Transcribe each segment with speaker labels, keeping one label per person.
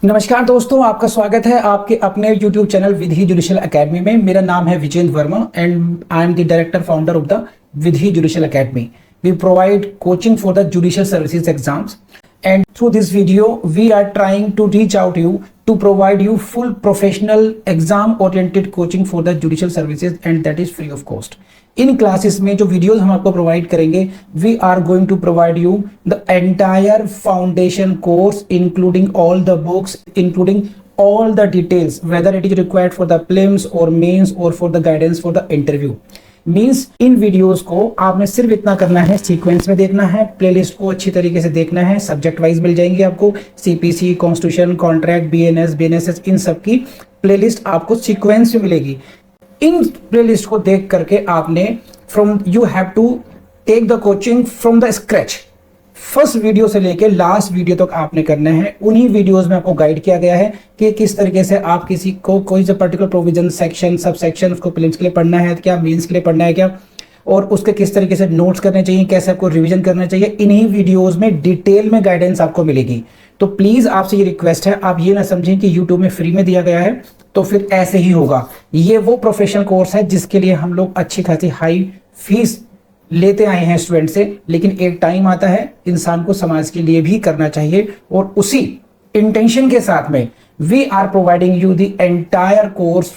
Speaker 1: नमस्कार दोस्तों, आपका स्वागत है आपके अपने YouTube channel Vidhi judicial academy में। मेरा नाम है Vijendra Verma and I am the director founder of the Vidhi judicial academy. We provide coaching for the judicial services exams, and through this video we are trying to reach out you to provide you full professional exam oriented coaching for the judicial services, and that is free of cost. इन classes में जो videos हम आपको provide करेंगे, we are going to provide you the entire foundation course including all the books, including all the details whether it is required for the prelims or mains or for the guidance for the interview. Means in videos को आपने सिर्फ इतना करना है, sequence में देखना है, playlist को अच्छी तरीके से देखना है। सब्जेक्ट वाइज मिल जाएंगे आपको, CPC, constitution, contract, BNS, BNSS, इन सब की प्लेलिस्ट आपको सीक्वेंस में मिलेगी। इन प्लेलिस्ट को देख करके आपने you have to take the coaching from the scratch. First video से लेके लास्ट वीडियो तक आपने करना है। उन्हीं वीडियोस में आपको गाइड किया गया है कि किस तरीके से आप किसी को कोई सा particular provision, section, sub section उसको प्रीलिम्स के लिए पढ़ना है क्या, मेंस के लिए पढ़ना है क्या, और उसके किस तरीके से नोट्स करने चाहिए, कैसे आपको रिवीजन करना चाहिए। इन्हीं वीडियोस में डिटेल में गाइडेंस आपको मिलेगी। तो प्लीज आपसे ये रिक्वेस्ट है, आप ये ना समझें कि यूट्यूब में फ्री में दिया गया है तो फिर ऐसे ही होगा। ये वो प्रोफेशनल कोर्स है जिसके लिए हम लोग अच्छी खासी हाई फीस लेते आए हैं स्टूडेंट से, लेकिन एक टाइम आता है इंसान को समाज के लिए भी करना चाहिए, और उसी इंटेंशन के साथ में we are providing you the entire course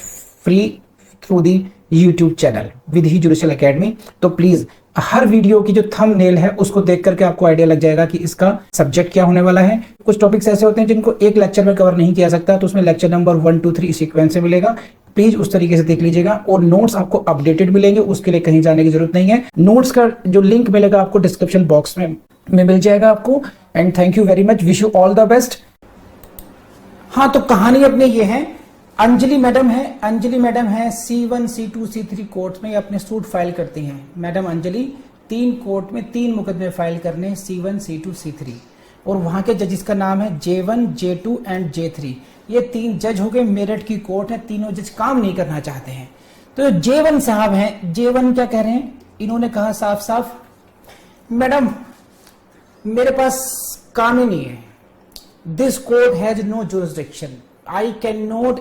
Speaker 1: free through the YouTube channel Vidhi judicial academy. तो प्लीज हर वीडियो की जो थंबनेल है उसको देख करके आपको आइडिया लग जाएगा कि इसका सब्जेक्ट क्या होने वाला है। कुछ टॉपिक्स ऐसे होते हैं जिनको एक लेक्चर में कवर नहीं किया सकता, तो उसमें लेक्चर नंबर 1, 2, 3 सीक्वेंस से मिलेगा। प्लीज उस तरीके से देख लीजिएगा, और नोट्स आपको अपडेटेड मिलेंगे, उसके लिए कहीं जाने की जरूरत नहीं है। नोट्स का जो लिंक मिलेगा आपको डिस्क्रिप्शन बॉक्स में मिल जाएगा आपको। And thank you very much, wish you all the best. हाँ, तो कहानी अपने ये है, अंजलि मैडम है C1, C2, C3 कोर्ट में अपने सूट फाइल करती हैं। मैडम अंजलि 3 कोर्ट में 3 मुकदमे फाइल करने, C1, C2, C3, और वहां के जजेस का नाम है J1, J2 एंड J3। ये 3 जज हो गए, मेरठ की कोर्ट है, तीनों जज काम नहीं करना चाहते हैं। तो J1 साहब हैं, J1 क्या कह रहे हैं, इन्होंने कहा साफ साफ, मैडम मेरे पास काम ही नहीं है, this court has no jurisdiction, I can not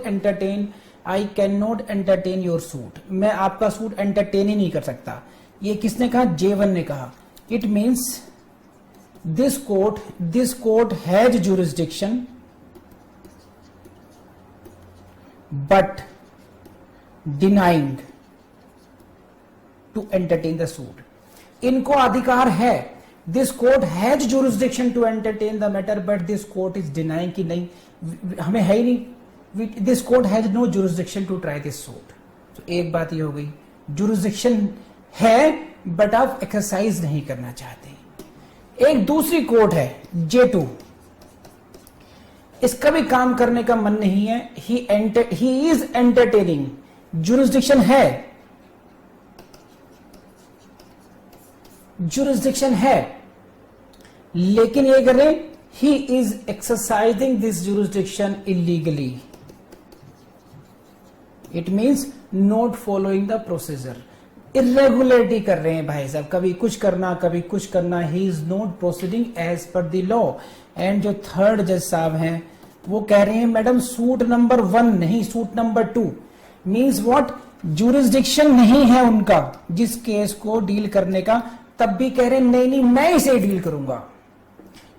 Speaker 1: entertain your suit. मैं आपका सूट एंटरटेन ही नहीं कर सकता। ये किसने कहा, J1 ने कहा। It means this court has jurisdiction but denying to entertain the suit। इनको अधिकार है, this court has jurisdiction to entertain the matter but this court is denying कि नहीं, हमें है ही नहीं, this court has no jurisdiction to try this suit। तो एक बात ये हो गई, jurisdiction है बट आप एक्सरसाइज नहीं करना चाहते। एक दूसरी कोर्ट है J2, इसका भी काम करने का मन नहीं है, ही इज एंटरटेनिंग, जुरिस्डिक्शन है, लेकिन ये कर रहे, he is exercising this jurisdiction illegally. It means not following the procedure, irregularity कर रहे हैं भाई साहब, कभी कुछ करना, he is not proceeding as per the law. And जो थर्ड जज साहब हैं वो कह रहे हैं, मैडम सूट नंबर 1 नहीं, suit number 2। Means what, jurisdiction नहीं है उनका जिस केस को डील करने का, तब भी कह रहे हैं नहीं मैं इसे डील करूंगा।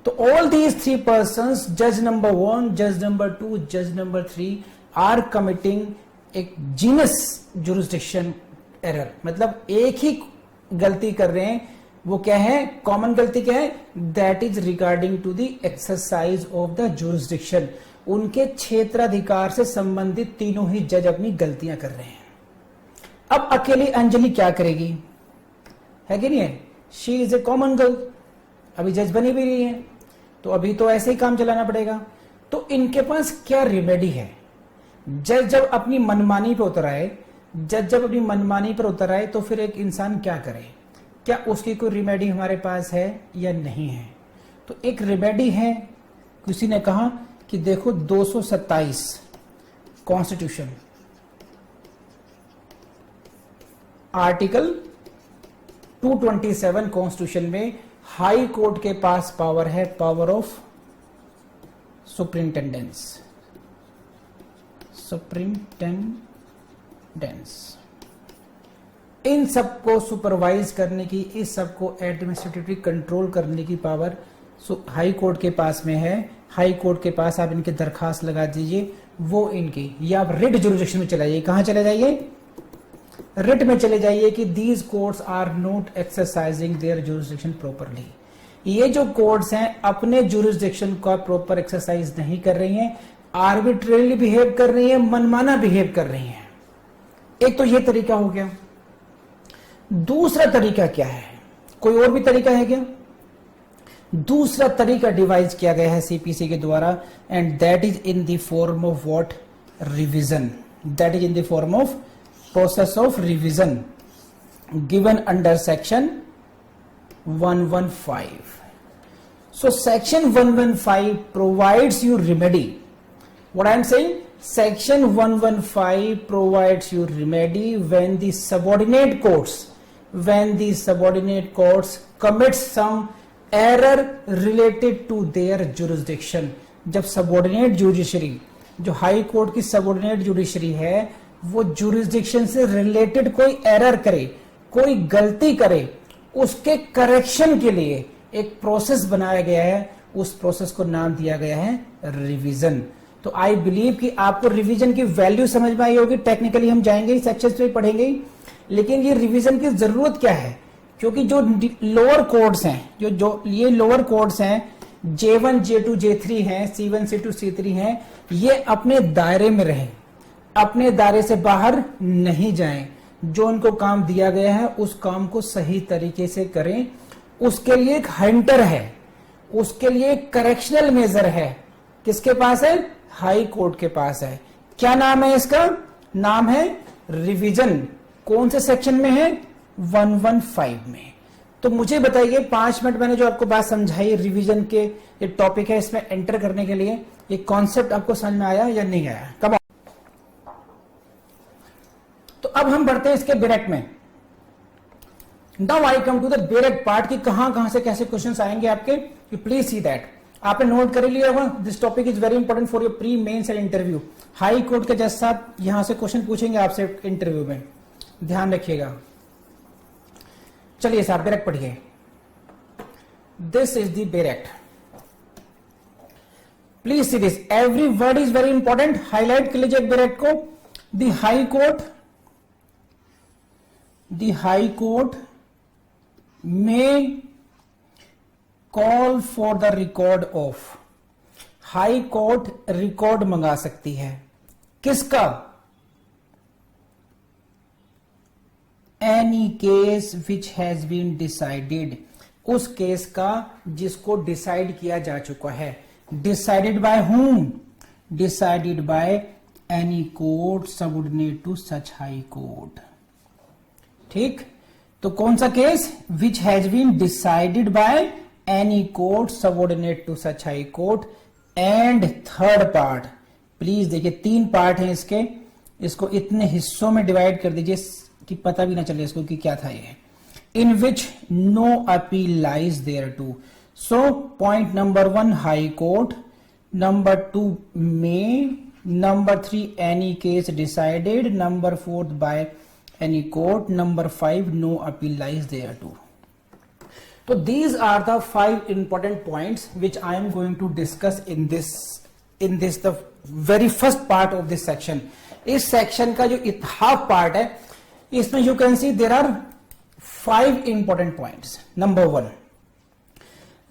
Speaker 1: तो ऑल दीज 3 पर्संस, जज नंबर 1, जज नंबर 2, जज नंबर 3 आर कमिटिंग एक जीनस जुरिस्डिक्शन एरर। मतलब एक ही गलती कर रहे हैं, वो क्या है, कॉमन गलती क्या है, that is regarding to the exercise of the jurisdiction. उनके क्षेत्राधिकार से संबंधित तीनों ही जज अपनी गलतियां कर रहे हैं। अब अकेली अंजलि क्या करेगी, है कि नहीं है, she is a common girl, अभी जज बनी भी नहीं है, तो अभी तो ऐसे ही काम चलाना पड़ेगा। तो इनके पास क्या रेमेडी है, जज जब अपनी मनमानी पर उतर आए तो फिर एक इंसान क्या करे, क्या उसकी कोई रेमेडी हमारे पास है या नहीं है। तो एक रेमेडी है, किसी ने कहा कि देखो 227 कॉन्स्टिट्यूशन आर्टिकल 227 कॉन्स्टिट्यूशन में हाई कोर्ट के पास पावर है, पावर ऑफ सुप्रिंटेंडेंस, इन सबको सुपरवाइज करने की, इस सबको एडमिनिस्ट्रेटिवली कंट्रोल करने की पावर हाई कोर्ट के पास में है। हाई कोर्ट के पास आप इनकी दरखास्त लगा दीजिए, वो इनकी, या आप रिट जुरिडिक्शन में चले जाइए। कहां चले जाइए? रिट में चले जाइए कि these courts are not exercising their jurisdiction properly. ये जो कोर्ट्स हैं अपने जुरिडिक्शन का प्रॉपर एक्सरसाइज नहीं कर रही हैं, आर्बिट्रेरली बिहेव कर रही हैं, मनमाना बिहेव कर रही हैं। एक तो ये तरीका हो गया। दूसरा तरीका क्या है? कोई और भी तरीका है क्या? दूसरा तरीका डिवाइस किया गया है सीपीसी के द्वारा, and that is in the form of what? Revision. That is in the form of process of revision given under section 115. So section 115 provides you remedy. What I am saying? Section 115 provides you remedy when the subordinate courts commit some error related to their jurisdiction. जब subordinate judiciary, जो high court की subordinate judiciary है, वो jurisdiction से related कोई error करे, कोई गलती करे, उसके करेक्शन के लिए एक प्रोसेस बनाया गया है। उस प्रोसेस को नाम दिया गया है रिवीजन। तो आई बिलीव कि आपको रिवीजन की वैल्यू समझ में आई होगी। टेक्निकली हम जाएंगे, सेक्शंस में पढ़ेंगे, लेकिन ये रिवीजन की जरूरत क्या है? क्योंकि जो लोअर कोड्स हैं, जो ये लोअर कोड्स हैं, J1, J2, J3 हैं, C1, C2, C3 हैं, ये अपने दायरे में रहें, अपने दायरे से बाहर नहीं जाएं। जो उनको काम दिया गया है उस काम को सही तरीके से करें। उसके लिए एक हंटर है, उसके लिए एक करेक्शनल मेजर है। किसके पास है? हाई कोर्ट के पास है। क्या नाम है इसका? नाम है रिवीजन। कौन से सेक्शन में है? 115 में। तो मुझे बताइए, 5 मिनट मैंने जो आपको बात समझाई रिवीजन के, ये टॉपिक है, इसमें एंटर करने के लिए ये कॉन्सेप्ट आपको समझ में आया या नहीं आया? कब? तो अब हम बढ़ते हैं इसके डायरेक्ट में। Now I come to the direct part कि कहां से कैसे क्वेश्चंस आएंगे आपके। You please see that. आपने नोट कर लिया होगा, this topic is very important for your pre mains and interview. High court के जज साहब यहां से क्वेश्चन पूछेंगे आपसे इंटरव्यू में, ध्यान रखिएगा। चलिए साहब डायरेक्ट पढ़िए। This is the direct, please see this, every word is very important. Highlight कर लीजिए डायरेक्ट को। The high court may call for the record of, high court record मंगा सकती है। किसका? Any case which has been decided, उस case का जिसको डिसाइड किया जा चुका है। Decided by whom? Decided by any court subordinate to such high court. ठीक, तो कौन सा case? Which has been decided by any court subordinate to such high court. And third part, please देखिए 3 पार्ट हैं इसके, इसको इतने हिस्सों में डिवाइड कर दीजिए कि पता भी ना चले इसको कि क्या था ये। In which no appeal lies thereto. So point number 1 High Court, number 2 may, number 3 any case decided, number 4 by any court, number 5 no appeal lies thereto. So these are the 5 important points which I am going to discuss in this the very first part of this section. इस section का जो half part है, इसमें you can see there are 5 important points. Number 1,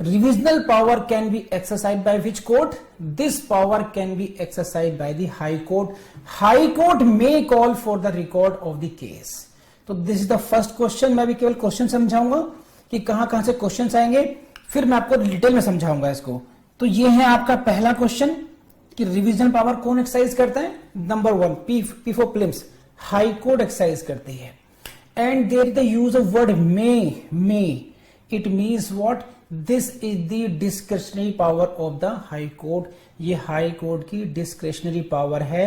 Speaker 1: revisional power can be exercised by which court? This power can be exercised by the High Court. High Court may call for the record of the case. तो this is the first question. मैं भी केवल question समझाऊंगा कि कहां से question आएंगे, फिर मैं आपको डिटेल में समझाऊंगा इसको। तो ये है आपका पहला क्वेश्चन कि रिविजन पावर कौन एक्सरसाइज करता है? Number 1 P for prelims, high court exercise करती है। And there is the use of word may. It means what? This is the discretionary power of the high court. ये high court की discretionary power है।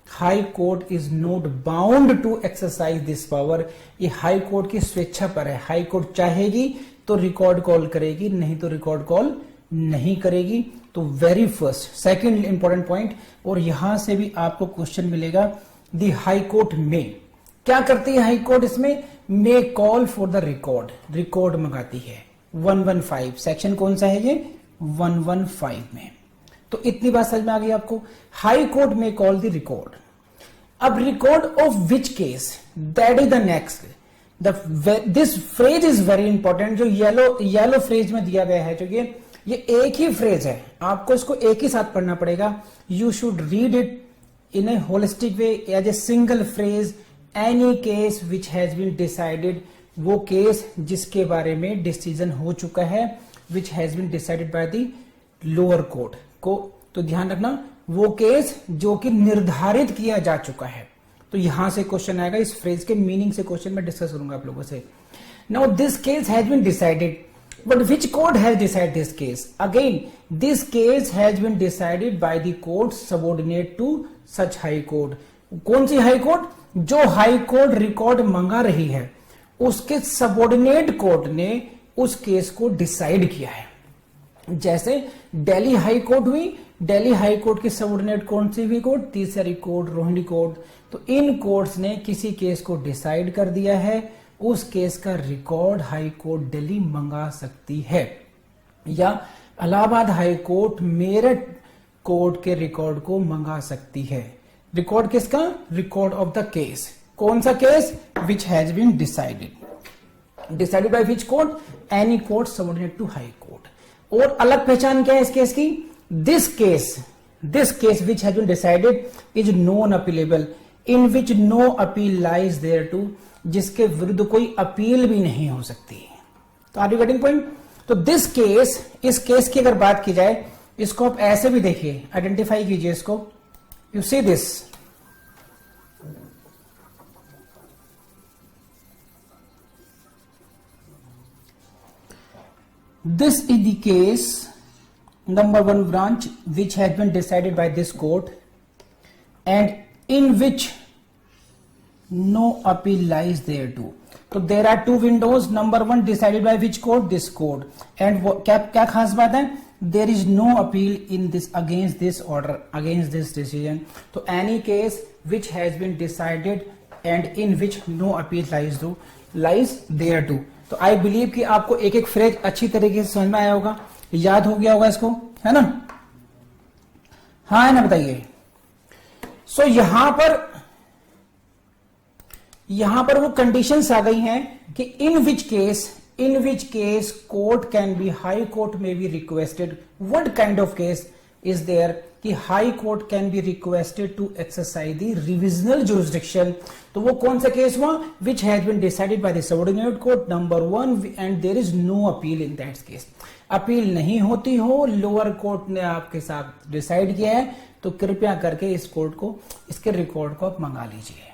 Speaker 1: High court is not bound to exercise this power. ये high court की स्वेच्छा पर है। High court चाहेगी तो रिकॉर्ड कॉल करेगी, नहीं तो रिकॉर्ड कॉल नहीं करेगी। तो very first second important point, और यहां से भी आपको क्वेश्चन मिलेगा, द हाई कोर्ट में क्या करती है हाई कोर्ट, इसमें may call for the record, record मंगाती है 115 सेक्शन कौन सा है ये 115 में। तो इतनी बात समझ में आ गई आपको, हाई कोर्ट में कॉल द रिकॉर्ड। अब record of which case, that is the next, this phrase is very important. जो येलो फ्रेज में दिया गया है, जो ये एक ही फ्रेज है, आपको इसको एक ही साथ पढ़ना पड़ेगा। You should read it in a holistic way as a single phrase, any case which has been decided, वो केस जिसके बारे में डिसीजन हो चुका है, which has been decided by the lower court को। तो ध्यान रखना, वो केस जो कि निर्धारित किया जा चुका है। तो यहां से क्वेश्चन आएगा, इस फ्रेज के मीनिंग से क्वेश्चन में डिस्कस करूंगा आप लोगों से। Now this case has been decided, but which court has decided this case? Again this case has been decided by the court subordinate to such high court. कौन सी high court? जो high court record मंगा रही है, उसके subordinate court ने उस case को डिसाइड किया है। जैसे दिल्ली हाई कोर्ट हुई, दिल्ली हाई कोर्ट की सबऑर्डिनेट कौन सी हुई कोर्ट? तीसरी कोर्ट, रोहिणी कोर्ट। तो इन कोर्ट्स ने किसी केस को डिसाइड कर दिया है, उस केस का रिकॉर्ड हाई कोर्ट दिल्ली मंगा सकती है, या Allahabad high court Meerut court के रिकॉर्ड को मंगा सकती है। रिकॉर्ड किसका? Record of the case. कौन सा case? Which has been decided by which court? Any court subordinate to high court. और अलग पहचान क्या है इस केस की? This case which has been decided is non appealable, in which no appeal lies thereto, जिसके विरुद्ध कोई अपील भी नहीं हो सकती। तो आर यू गेटिंग पॉइंट? तो दिस केस, इस केस की अगर बात की जाए, इसको आप ऐसे भी देखिए, आइडेंटिफाई कीजिए इसको। You see this, this is the case number 1 branch which has been decided by this court and in which no appeal lies thereto. So there are two windows. Number 1 decided by which court? This court. And क्या खास बात है? There is no appeal in this against this order, against this decision. So any case which has been decided and in which no appeal lies thereto. तो आई believe कि आपको एक एक phrase अच्छी तरीके से समझ में आया होगा, याद हो गया होगा इसको, है ना? हाँ है ना, बताइए। सो यहां पर वो कंडीशंस आ गई हैं कि in which case court can be, High Court में be requested, what kind of case is there, कि high court can be requested to exercise the revisional jurisdiction. तो वो कौन सा केस हुआ? Which has been decided by the subordinate court number 1 and there is no appeal in that case. Appeal नहीं होती हो, lower court ने आपके साथ डिसाइड किया है, तो कृपया करके इस कोर्ट को, इसके रिकॉर्ड को आप मंगा लीजिए।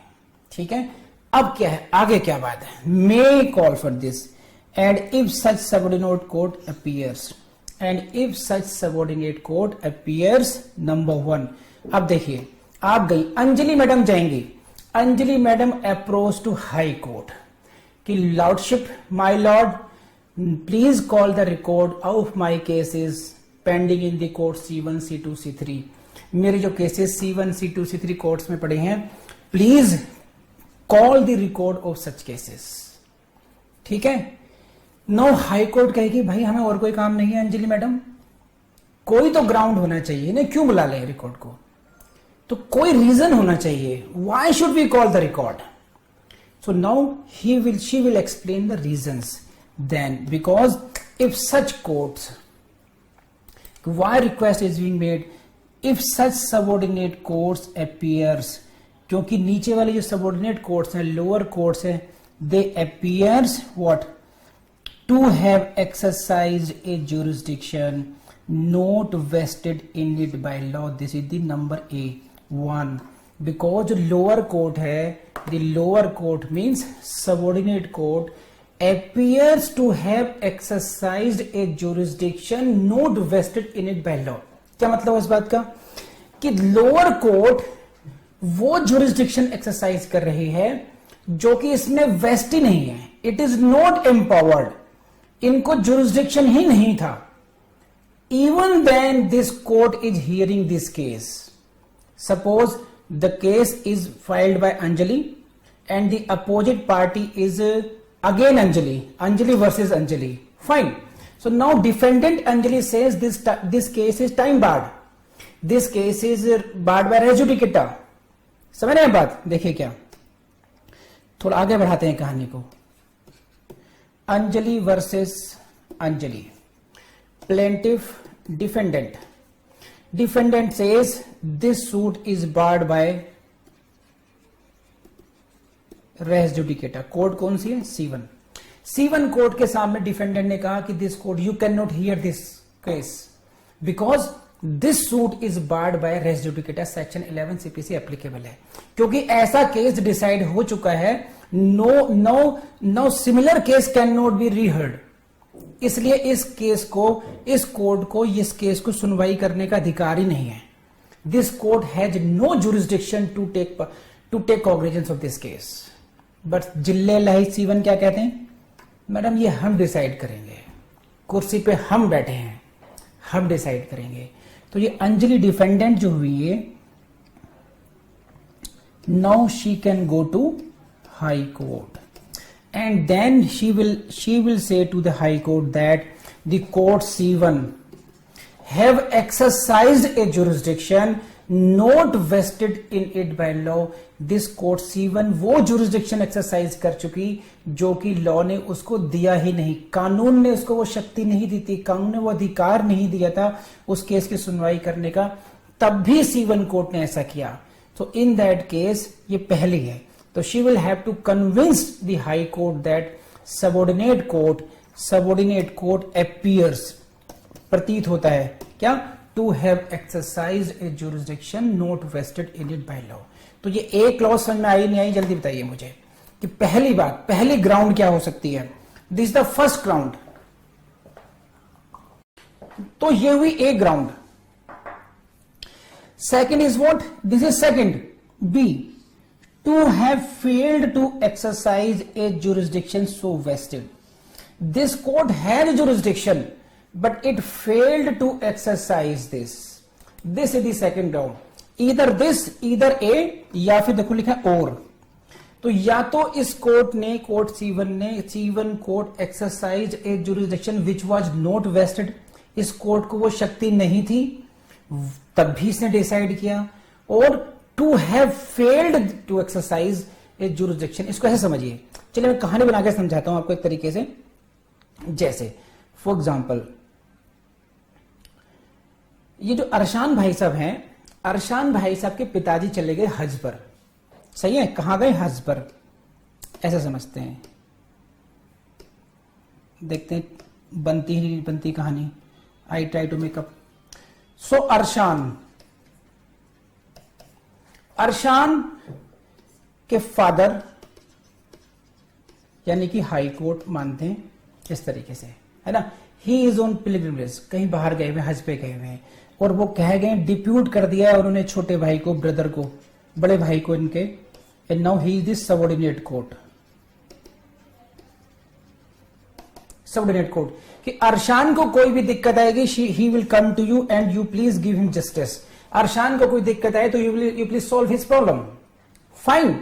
Speaker 1: ठीक है, अब क्या है, आगे क्या बात है? मे call for this and if such subordinate court appears, and if such subordinate court appears number 1। अब देखिए, आप गई, अंजलि मैडम जाएंगी, अंजलि madam approach to high Court कि lordship, my lord, please call the record of my cases pending in the court C1 C2 C3। मेरे जो cases C1 C2 C3 courts में पड़े हैं, please call the record of such cases. ठीक है, no high court कहेगी भाई हमें और कोई काम नहीं है अंजलि मैडम, कोई तो ग्राउंड होना चाहिए ना, क्यों बुला ले रिकॉर्ड को? तो कोई रीजन होना चाहिए, why should we call the record? So now she will explain the reasons then, because if such courts, why request is being made, if such subordinate courts appears, क्योंकि नीचे वाले जो सबऑर्डिनेट कोर्ट्स हैं, lower courts हैं, they appears what, to have exercised a jurisdiction not vested in it by law। this is the number A1। because जो lower court है, the lower court means subordinate court appears to have exercised a jurisdiction not vested in it by law। क्या मतलब इस बात का? कि lower court वो jurisdiction exercise कर रही है जो कि इसमें वेस्ट ही नहीं है, इट इज नॉट एम्पावर्ड, इनको जुरिस्डिक्शन ही नहीं था, even then this court is hearing this case. Suppose the case is filed by Anjali and the opposite party is again Anjali versus Anjali. Fine. So now defendant Anjali says this case is time barred. This case is barred by res judicata. समझ रहे हैं बात? देखिए क्या, थोड़ा आगे बढ़ाते हैं कहानी को. Anjali versus Anjali. Plaintiff, defendant. Defendant says this suit is barred by res judicata. Court कौन सी है? C1. C1 कोर्ट के सामने डिफेंडेंट ने कहा कि this court you cannot hear this case because this suit is barred by res judicata. Section 11 CPC applicable है क्योंकि ऐसा केस डिसाइड हो चुका है. No similar case can not be reheard. इसलिए इस केस को, इस कोर्ट को इस केस को सुनवाई करने का अधिकार ही नहीं है. This court has no jurisdiction to take cognizance of this case. But जिले लाही C1 क्या कहते हैं? मैडम ये हम डिसाइड करेंगे, कुर्सी पे हम बैठे हैं, हम डिसाइड करेंगे. तो ये अंजलि डिफेंडेंट जो हुई है, now she can go to high court and then she will say to the high court that the court C1 have exercised a jurisdiction not vested in it by law. This court C1 वो jurisdiction exercise कर चुकी जो कि law ने उसको दिया ही नहीं, कानून ने उसको वो शक्ति नहीं दी थी, कानून ने वो अधिकार नहीं दिया था उस केस की सुनवाई करने का. तब भी C1 कोर्ट ने ऐसा किया. तो इन दैट केस ये पहली है. तो she will have to convince the high court that subordinate court appears, प्रतीत होता है क्या, to have exercised a jurisdiction not vested in it by law. तो ये एक क्लॉज समझ में आई नहीं आई, जल्दी बताइए मुझे कि पहली बात, पहली ग्राउंड क्या हो सकती है. This is the first ground. तो ये हुई एक ground. Second is what? This is second. B, to have failed to exercise a jurisdiction so vested. This court had jurisdiction, but it failed to exercise this. This is the second ground. Either this, either A, या फिर देखो लिखा और. तो या तो इस court ने, court C1 court exercise a jurisdiction which was not vested. इस कोर्ट को वो शक्ति नहीं थी, तब भी इसने डिसाइड किया. और to have failed to exercise a jurisdiction, इसको ऐसे समझिए. चलिए मैं कहानी बना के समझाता हूं आपको एक तरीके से. जैसे फॉर एग्जाम्पल ये जो अरशान भाई साहब हैं, अरशान भाई साहब के पिताजी चले गए हज पर. सही है, कहां गए? हज पर. ऐसा समझते हैं, देखते हैं बनती ही नहीं बनती कहानी. I try to make up. So Arshan के फादर यानी कि हाई कोर्ट मानते हैं इस तरीके से, है ना. ही इज ऑन पिलग्रिमेज, कहीं बाहर गए हुए, हज पे गए हुए हैं, और वो कह गए, डिप्यूट कर दिया है उन्होंने छोटे भाई को, ब्रदर को, बड़े भाई को इनके. And now he is this subordinate court. Subordinate court कि अरशान को कोई भी दिक्कत आएगी, he will come to you and you please give him justice. Arshan को कोई दिक्कत आए तो you please solve his problem. Fine.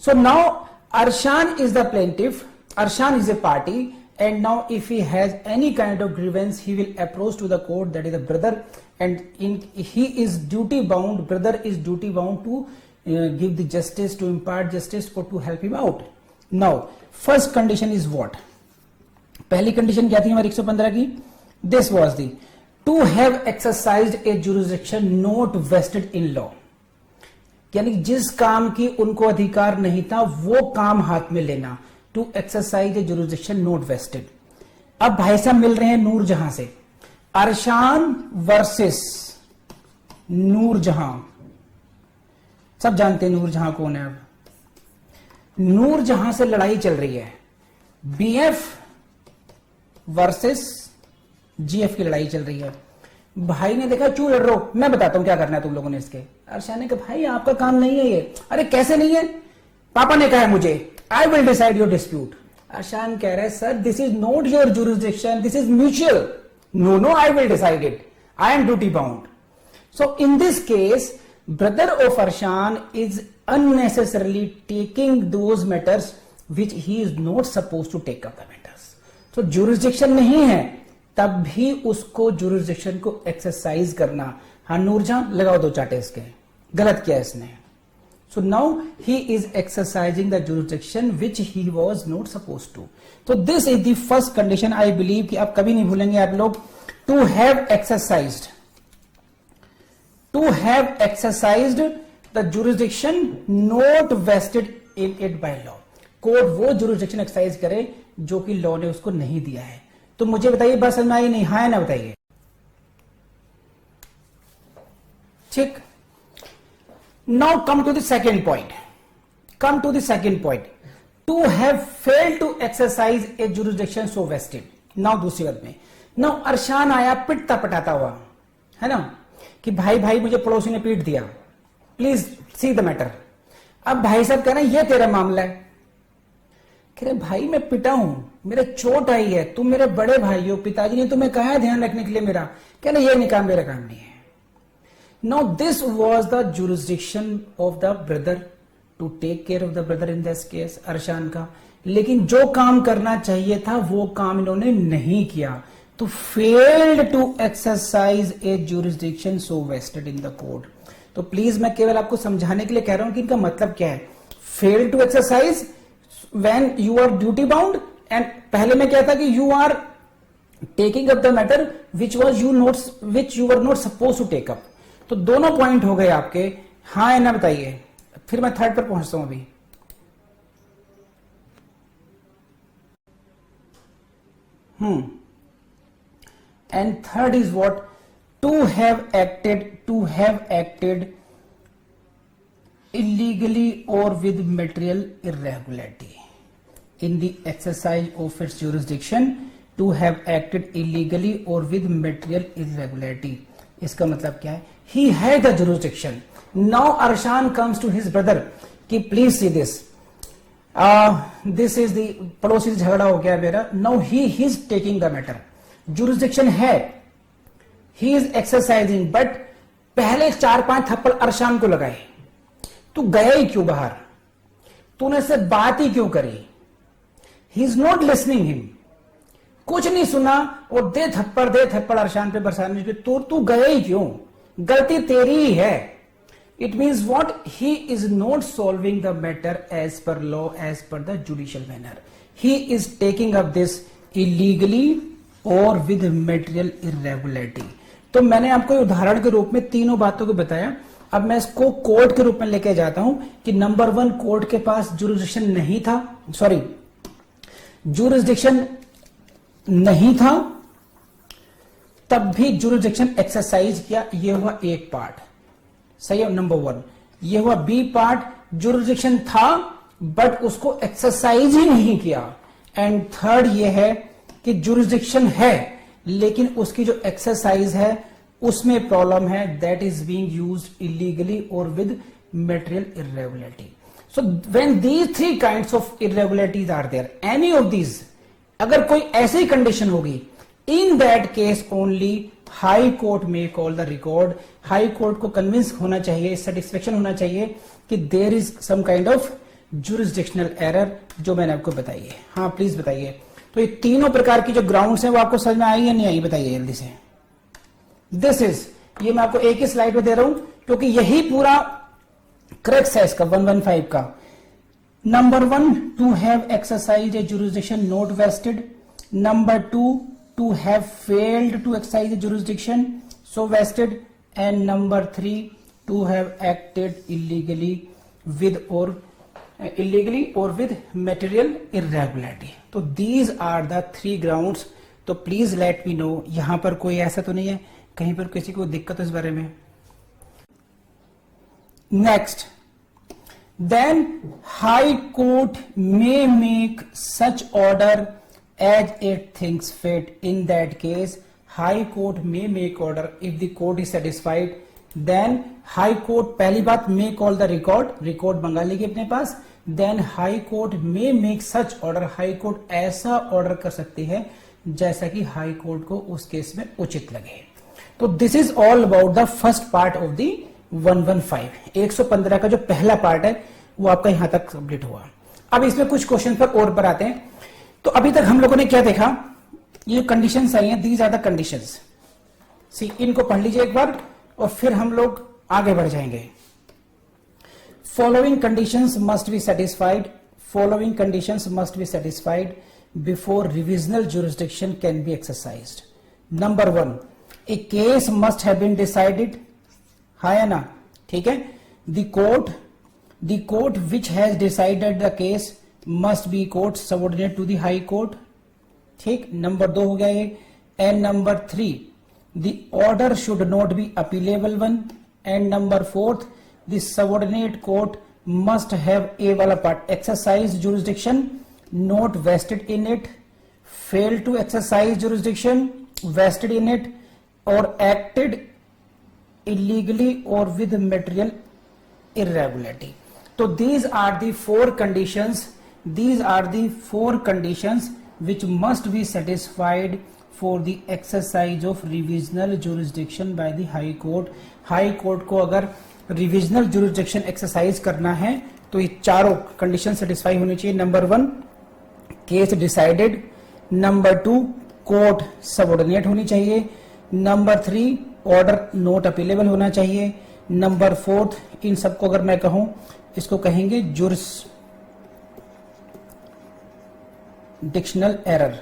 Speaker 1: So now Arshan is the plaintiff, Arshan is a party, and now if he has any kind of grievance he will approach to the court, that is the brother, and he is duty bound, brother is duty bound to give the justice, to impart justice or to help him out. Now first condition is what? पहली condition क्या थी हमारी 115 की? This was the to have exercised a jurisdiction not vested in law, यानी जिस काम की उनको अधिकार नहीं था वो काम हाथ में लेना. To exercise a jurisdiction not vested. अब भाई साहब मिल रहे हैं नूरजहां से. अरशान वर्सेस नूरजहां, सब जानते हैं नूरजहां कौन है. अब नूरजहां से लड़ाई चल रही है. बीएफ वर्सेस जीएफ की लड़ाई चल रही है. भाई ने देखा क्यों लड़ रहे हो, मैं बताता हूं क्या करना है तुम लोगों ने इसके. अरशान ने कहा भाई आपका काम नहीं है ये. अरे कैसे नहीं है, पापा ने कहा है मुझे, I will decide your dispute. Arshan कह रहे हैं sir this is not your jurisdiction, this is mutual. No, I will decide it. I am duty bound. So in this case, brother of Arshan is unnecessarily taking those matters which he is not supposed to take up the matters. So jurisdiction नहीं है, तब भी उसको jurisdiction को exercise करना. हाँ नूरजहां लगाओ 2 चाटे इसके, गलत किया इसने. So now he is exercising the jurisdiction which he was not supposed to. So this is the first condition. I believe कि आप कभी नहीं भूलेंगे आप लोग. To have exercised the jurisdiction not vested in it by law. Court वो jurisdiction exercise करे जो कि लॉ ने उसको नहीं दिया है. तो मुझे बताइए बात समझ में आई नहीं? हाँ ना बताइए. ठीक. Now come to the second point. To have failed to exercise a jurisdiction so vested. Now दूसरी बात में. Now अरशान आया पिटता पटाता हुआ, है ना, कि भाई मुझे पड़ोसी ने पीट दिया, प्लीज सी द मैटर. अब भाई साहब कह रहे हैं ये तेरा मामला है. कह रहे भाई मैं पिटा हूं, मेरे चोट आई है, तुम मेरे बड़े भाई हो, पिताजी ने तुम्हें कहा है ध्यान रखने के लिए मेरा. कह रहे ये नहीं काम, मेरा काम नहीं है. Now this was the jurisdiction of the brother to take care of the brother in this case, Arshan का. लेकिन जो काम करना चाहिए था वो काम इन्होंने नहीं किया. तो failed to exercise a jurisdiction so vested in the court. तो प्लीज मैं केवल आपको समझाने के लिए कह रहा हूं कि इनका मतलब क्या है. failed to exercise when you are duty bound, and पहले में क्या था कि you are taking up the matter which you were not supposed to take up. तो दोनों पॉइंट हो गए आपके. हाँ है ना बताइए. फिर मैं थर्ड पर पहुंचता हूं अभी. And third is what? To have acted illegally or with material irregularity in the exercise of its jurisdiction. To have acted illegally or with material irregularity. इसका मतलब क्या है? He had the jurisdiction. Now Arshan comes to his brother कि please see this. This is the पड़ोसी से झगड़ा हो गया मेरा. Now he is taking the matter. Jurisdiction है, he is exercising, but पहले 4-5 थप्पड़ अरशान को लगाए. तू गया ही क्यों बाहर? तूने से बात ही क्यों करी? He is not listening him. कुछ नहीं सुना और दे थप्पड़ अरशान पे बरसाने पे. तू गया ही क्यों? गलती तेरी ही है. It means what? He is not solving the matter as per law, as per the judicial manner. He is taking up this illegally or with material irregularity. तो मैंने आपको उदाहरण के रूप में तीनों बातों को बताया. अब मैं इसको कोर्ट के रूप में लेके जाता हूं कि नंबर 1, कोर्ट के पास जुरिस्डिक्शन नहीं था, तब भी जुरिस्डिक्शन एक्सरसाइज किया. ये हुआ एक पार्ट, सही है, नंबर 1. ये हुआ बी पार्ट, जुरिस्डिक्शन था बट उसको एक्सरसाइज ही नहीं किया. एंड थर्ड ये है कि जुरिस्डिक्शन है लेकिन उसकी जो एक्सरसाइज है उसमें प्रॉब्लम है. That is being used illegally और with material irregularity. So when these 3 kinds of irregularities are there, any of these, अगर कोई ऐसी कंडीशन होगी, in that case only High Court में call the record. High Court को convince होना चाहिए, satisfaction होना चाहिए कि there is some kind of jurisdictional error, जो मैंने आपको बताई है. हाँ प्लीज बताइए. तो ये तीनों प्रकार की जो ग्राउंड्स हैं वो आपको समझ में आई या नहीं आई? बताइए जल्दी से. दिस इज, ये मैं आपको एक ही स्लाइड में दे रहा हूं क्योंकि यही पूरा क्रक्स है इसका 115 का. Number 1, to have exercise a jurisdiction not vested. Number 2, to have failed to exercise a jurisdiction so vested. And number 3, to have acted illegally और विद मटेरियल इरेगुलरिटी. तो दीज आर द 3 ग्राउंड्स. तो please let me know. यहां पर कोई ऐसा तो नहीं है कहीं पर किसी को दिक्कत है इस बारे में? Next, then High Court may make such order as it thinks fit. In that case high Court may make order if the court is satisfied. Then High Court, पहली बात, मे कॉल द रिकॉर्ड मंगा लेगी अपने पास. Then High Court may make such order, High Court ऐसा order कर सकती है जैसा कि हाई कोर्ट को उस केस में उचित लगे। तो this is all about the first part of the 115। 115 का जो पहला पार्ट है वो आपका यहां तक कंप्लीट हुआ। अब इसमें कुछ क्वेश्चन पर आते हैं। तो अभी तक हम लोगों ने क्या देखा, ये कंडीशंस आई हैं, दीज आर द कंडीशंस। सी, इनको पढ़ लीजिए एक बार और फिर हम लोग आगे बढ़ जाएंगे। Following conditions must be satisfied, following conditions must be satisfied before revisional jurisdiction can be exercised. Number 1, a case must have been decided, हाँ या ना, ठीक है। The court which has decided the case must be court subordinate to the high court, ठीक। Number 2 हो गया ये। And number 3, the order should not be appealable one. And number 4, the subordinate court must have a वाला part exercise jurisdiction not vested in it, fail to exercise jurisdiction vested in it, और acted illegally or with material irregularity. So these are the four conditions, these are the four conditions which must be satisfied for the exercise of revisional jurisdiction by the high court. High court को अगर revisional jurisdiction exercise करना है तो ये चारों conditions satisfy होनी चाहिए। Number 1, case decided, number 2, court subordinate होनी चाहिए, नंबर 3, ऑर्डर नोट अपीलेबल होना चाहिए, नंबर 4, इन सबको अगर मैं कहूं इसको कहेंगे जुरिस्डिक्शनल एरर,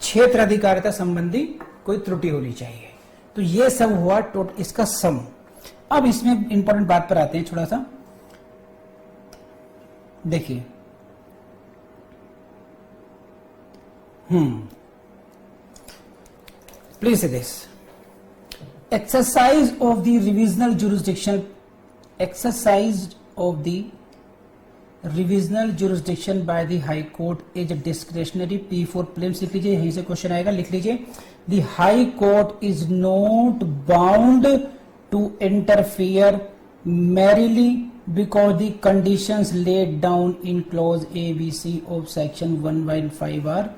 Speaker 1: क्षेत्राधिकारिता संबंधी कोई त्रुटि होनी चाहिए। तो ये सब हुआ इसका सम। अब इसमें इंपॉर्टेंट बात पर आते हैं थोड़ा सा, देखिए। Please say this. Exercise of the revisional jurisdiction, exercise of the revisional jurisdiction by the High Court is discretionary. P4 prelims लिख लीजिए, यहीं से क्वेश्चन आएगा, लिख लीजिए। The High Court is not bound to interfere merely because the conditions laid down in clause A, B, C of section 115 are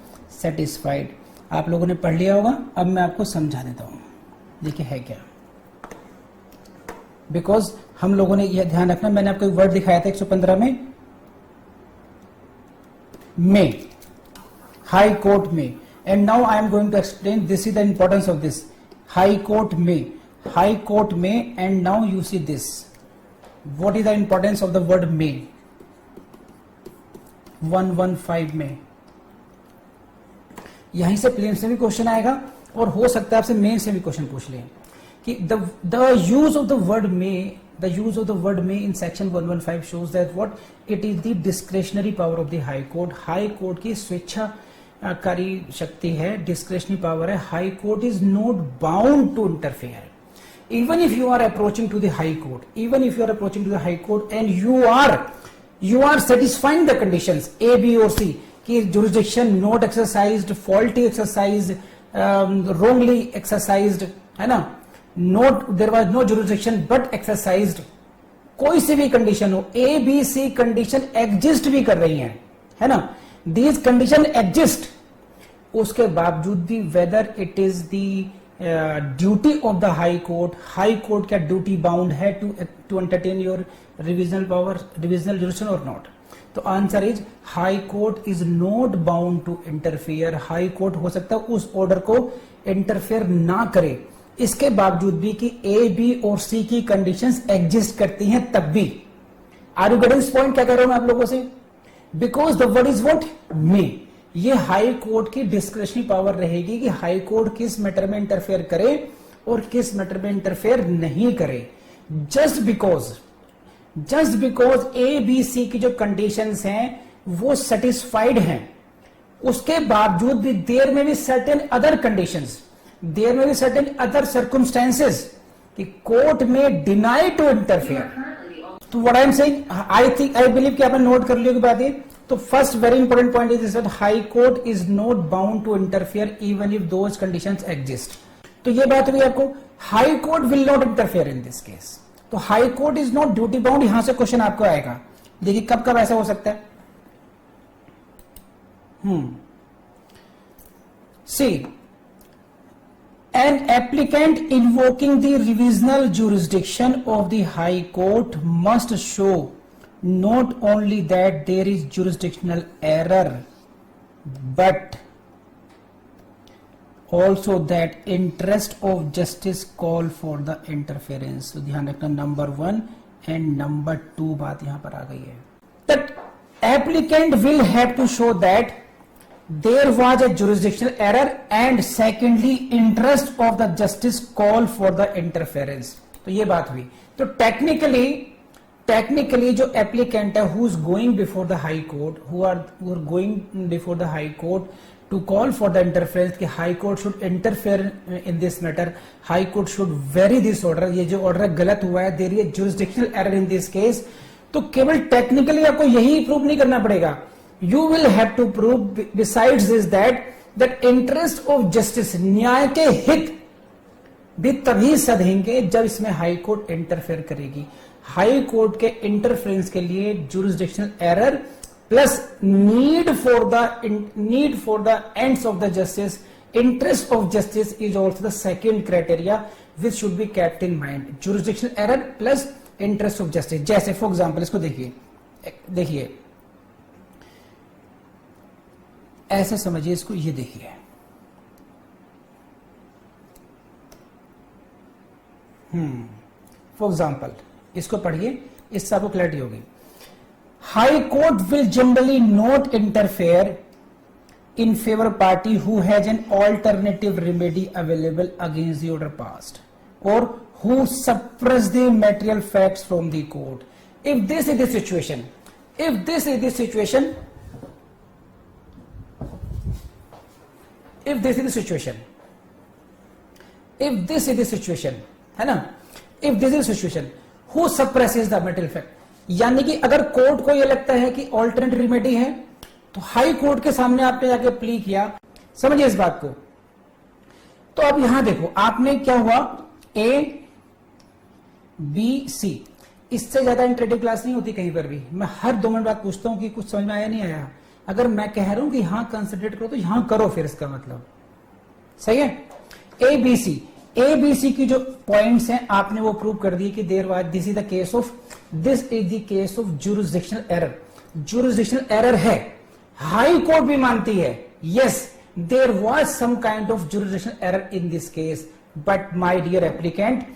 Speaker 1: satisfied. आप लोगों ने पढ़ लिया होगा, अब मैं आपको समझा देता हूं। देखिए है क्या, बिकॉज हम लोगों ने यह ध्यान रखना, मैंने आपको एक वर्ड दिखाया था 115 में हाई कोर्ट में, and now I am going to explain, this is the importance of this. High Court में, and now you see this, what is the importance of the word may 115 में। यहीं से plane से भी question आएगा और हो सकता है आपसे मेन से भी क्वेश्चन पूछ लें कि the use of the word may, the use of the word may in section 115 shows that what it is the discretionary power of the high Court. High court की स्वेच्छाकारी शक्ति है, डिस्क्रेशनरी पावर है। High court is not bound to interfere even if you are approaching to the high court, even if you are approaching to the high court and you are satisfying the conditions A, B or C कि jurisdiction not exercised, faulty exercised, wrongly exercised, है ना, not there was no jurisdiction but exercised, कोई सी भी condition हो, A, B, C condition exist भी कर रही हैं, है ना, these कंडीशन एग्जिस्ट, उसके बावजूद भी whether it is the duty of the high court क्या ड्यूटी बाउंड है to entertain your revisional power, revisional jurisdiction और नॉट। तो answer is high court is not bound to interfere. High court हो सकता है उस ऑर्डर को interfere ना करे, इसके बावजूद भी कि ए, बी और सी की कंडीशंस एग्जिस्ट करती हैं तब भी। Are you getting this point? क्या कह रहा हूं मैं आप लोगों से? Because the word is what may, ये हाई कोर्ट की डिस्क्रिशनरी पावर रहेगी कि हाई कोर्ट किस मैटर में इंटरफेयर करे और किस मैटर में इंटरफेयर नहीं करे। Just because A, B, C की जो कंडीशंस हैं वो सेटिस्फाइड हैं, उसके बावजूद भी there may be certain other conditions, there may be certain other circumstances कि court may deny to interfere. तो what I am saying, I believe कि आपने नोट कर लिया बात है। तो first very important point is that High court is not bound to interfere even if those conditions exist. तो ये बात हुई आपको, High court will not interfere in this case. तो High court is not duty bound, यहां से question आपको आएगा। देखिए कब कब ऐसा हो सकता है। See, an applicant invoking the revisional jurisdiction of the High Court must show not only that there is jurisdictional error, but also that interest of justice call for the interference. तो ध्यान रखना, नंबर 1 एंड नंबर 2 बात यहां पर आ गई है. That applicant will have to show that there was a jurisdictional error and secondly interest of the justice call for the interference. तो ये बात हुई. तो टेक्निकली जो एप्लीकेंट है who is going before the high court, who are going before the high court to call for the interference कि high court should interfere in this matter, high court should vary this order, ये जो order गलत हुआ है, there is a jurisdictional error in this case. तो केवल technically आपको यही प्रूव नहीं करना पड़ेगा. You will have to prove besides this that interest of justice, न्याय के हित भी तभी सधेंगे जब इसमें हाई कोर्ट इंटरफेयर करेगी. हाई कोर्ट के इंटरफेरेंस के लिए jurisdictional error plus need for the ends of the justice, interest of justice is also the second criteria which should be kept in mind. Jurisdictional error plus interest of justice. जैसे for example इसको देखिए ऐसे समझिए इसको, ये देखिए for example इसको पढ़िए, इससे आपको क्लैरिटी होगी. High court will generally not interfere in favour party who has an alternative remedy available against the order passed और who suppress the material facts from the court. If this is the situation, if this is the situation, है ना, if this is the situation, who suppresses the material fact, यानी कि अगर court को यह लगता है कि ऑल्टरनेट रेमेडी है तो हाई कोर्ट के सामने आपने जाके प्ली किया. समझिए इस बात को. तो अब यहां देखो आपने क्या हुआ, ए बी सी, इससे ज्यादा इंटरेक्टिव क्लास नहीं होती कहीं पर भी. मैं हर 2 मिनट बाद पूछता हूं कि कुछ समझ में आया नहीं आया. अगर मैं कह रहा हूं कि यहां कंसंट्रेट करो तो यहां करो, फिर इसका मतलब सही है. ए बी सी की जो पॉइंट्स हैं आपने वो प्रूव कर दिए कि there was, this is the case of jurisdictional error. Jurisdictional error है, हाई कोर्ट भी मानती है, yes there was some kind of jurisdictional error in this case, but my dear applicant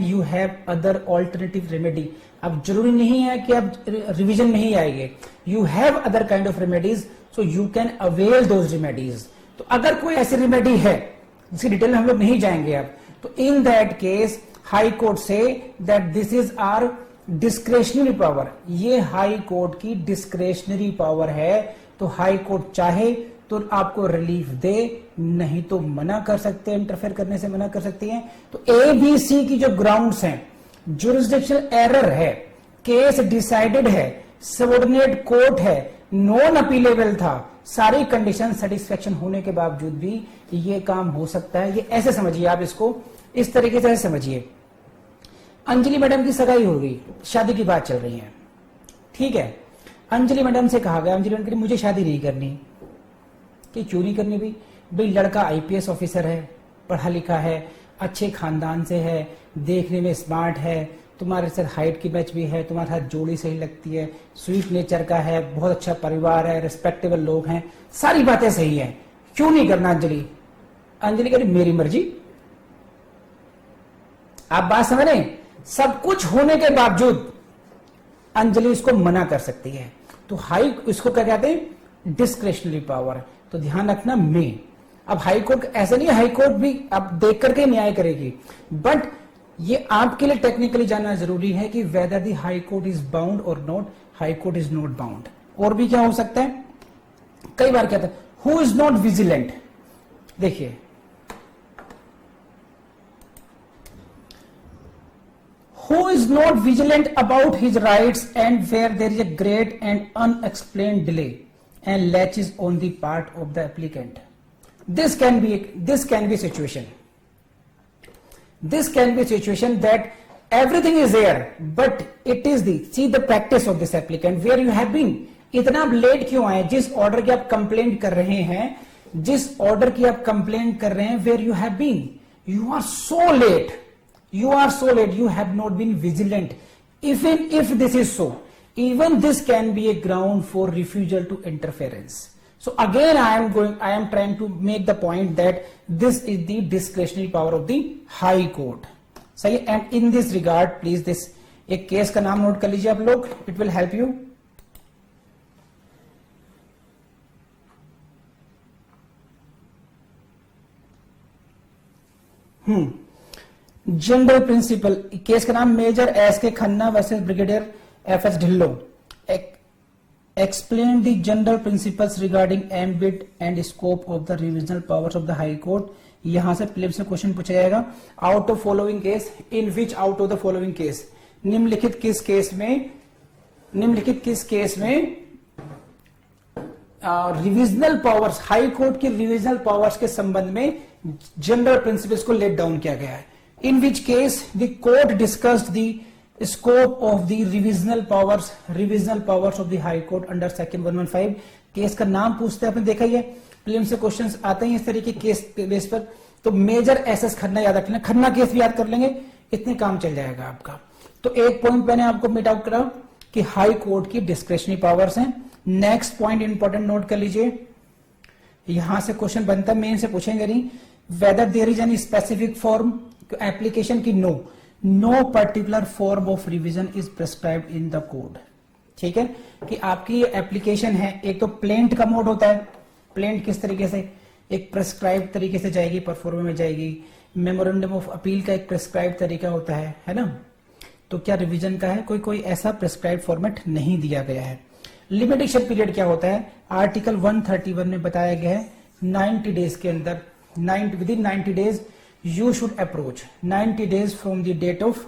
Speaker 1: you have other alternative remedy. अब जरूरी नहीं है कि अब रिवीजन में ही आएंगे, you have other kind of remedies, so you can avail those remedies. तो अगर कोई ऐसी रेमेडी है जिसकी डिटेल में हम लोग नहीं जाएंगे अब, तो in that case high court से that this is our discretionary power. ये हाई कोर्ट की डिस्क्रेशनरी पावर है. तो हाई कोर्ट चाहे तो आपको रिलीफ दे, नहीं तो मना कर सकते हैं, इंटरफेयर करने से मना कर सकती हैं. तो ए बी सी की जो ग्राउंड्स हैं, जुरिसडिक्शनल एरर है, केस डिसाइडेड है, सबऑर्डिनेट कोर्ट है, नॉन अपीलेबल था, सारी कंडीशन सेटिस्फेक्शन होने के बावजूद भी ये काम हो सकता है. ये ऐसे समझिए आप इसको, इस तरीके से समझिए. अंजलि मैडम की सगाई हो गई, शादी की बात चल रही है, ठीक है. अंजलि मैडम से कहा गया, अंजलि मैडम मुझे शादी नहीं करनी. कि क्यों नहीं करनी भाई लड़का आईपीएस ऑफिसर है, पढ़ा लिखा है, अच्छे खानदान से है, देखने में स्मार्ट है, तुम्हारे साथ हाइट की मैच भी है, तुम्हारे साथ जोड़ी सही लगती है, स्वीट नेचर का है, बहुत अच्छा परिवार है, रिस्पेक्टेबल लोग हैं, सारी बातें सही हैं, क्यों नहीं करना. अंजलि कह रही मेरी मर्जी. आप बात समझ रहे हैं, सब कुछ होने के बावजूद अंजलि इसको मना कर सकती है. तो हाई, इसको क्या कहते हैं, डिस्क्रेशनरी पावर. तो ध्यान रखना में. अब हाई कोर्ट ऐसा नहीं है, हाई कोर्ट भी अब देख करके न्याय करेगी, बट ये आपके लिए टेक्निकली जानना जरूरी है कि whether the high court is bound और not. High court is not bound. और भी क्या हो सकता है, कई बार कहता है हु इज नॉट विजिलेंट. देखिए who is not vigilant about his rights and where there is a great and unexplained delay and latches on the part of the applicant. This can be a situation. This can be a situation that everything is there, but it is the practice of this applicant where you have been. इतना आप late क्यों आए, जिस order की आप complaint कर रहे हैं, जिस ऑर्डर की आप कंप्लेन कर रहे हैं, where you have been, you are so late, you are so late, you have not been vigilant. Even if this is so, even this can be a ground for refusal to interference. So again I am trying to make the point that this is the discretionary power of the high court. सही. And in this regard please this एक case का नाम note कर लीजिए आप लोग, it will help you. General principle, case का नाम मेजर एस के Khanna versus brigadier F S Dhillon. Explain the general principles regarding ambit and scope of the revisional powers of the high court. यहां से प्रीलिम्स से क्वेश्चन पूछा जाएगा. Out of following case, in which out of the following case, निम्नलिखित किस case में revisional powers, high court के revisional powers के संबंध में जनरल प्रिंसिपल्स को लेट डाउन किया गया है. In which case the court discussed the scope of the revisional powers of the High Court under section 115. Case का नाम पूछते हैं, आपने देखा ही है, प्रीलिम्स से क्वेश्चंस आते हैं इस तरीके केस बेस पर. तो मेजर एसएस खन्ना याद रख लेना, खन्ना केस भी याद कर लेंगे, इतने काम चल जाएगा आपका. तो एक पॉइंट मैंने आपको मिट आउट करा कि हाई कोर्ट की डिस्क्रेशनरी पावर्स हैं. नेक्स्ट पॉइंट इंपॉर्टेंट नोट कर लीजिए, यहां से क्वेश्चन बनता है, मेन से पूछेंगे नहीं. Whether there is any specific form application की, no particular form of revision is prescribed in the code. ठीक है, कि आपकी ये एप्लीकेशन है, एक तो प्लेंट का मोड होता है. प्लेंट किस तरीके से, एक प्रिस्क्राइब तरीके से जाएगी, परफॉर्मे में जाएगी. मेमोरेंडम ऑफ अपील का एक प्रिस्क्राइब तरीका होता है ना. तो क्या रिवीजन का है, कोई ऐसा प्रिस्क्राइब फॉर्मेट नहीं दिया गया है. लिमिटेशन पीरियड क्या होता है, आर्टिकल 131 में बताया गया है 90 डेज के अंदर, with in 90 days you should approach, 90 days from the date of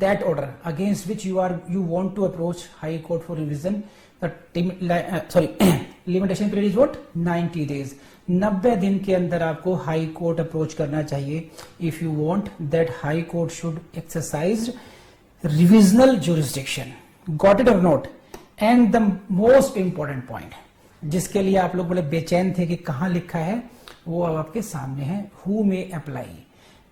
Speaker 1: that order against which you want to approach High Court for revision. The limitation period is what, 90 days. 90 दिन के अंदर आपको हाई कोर्ट अप्रोच करना चाहिए if you want that High Court should exercise revisional jurisdiction. Got it or not? And the most important point, जिसके लिए आप लोग बड़े बेचैन थे कि कहां लिखा है, वो अब आपके सामने है. Who may apply,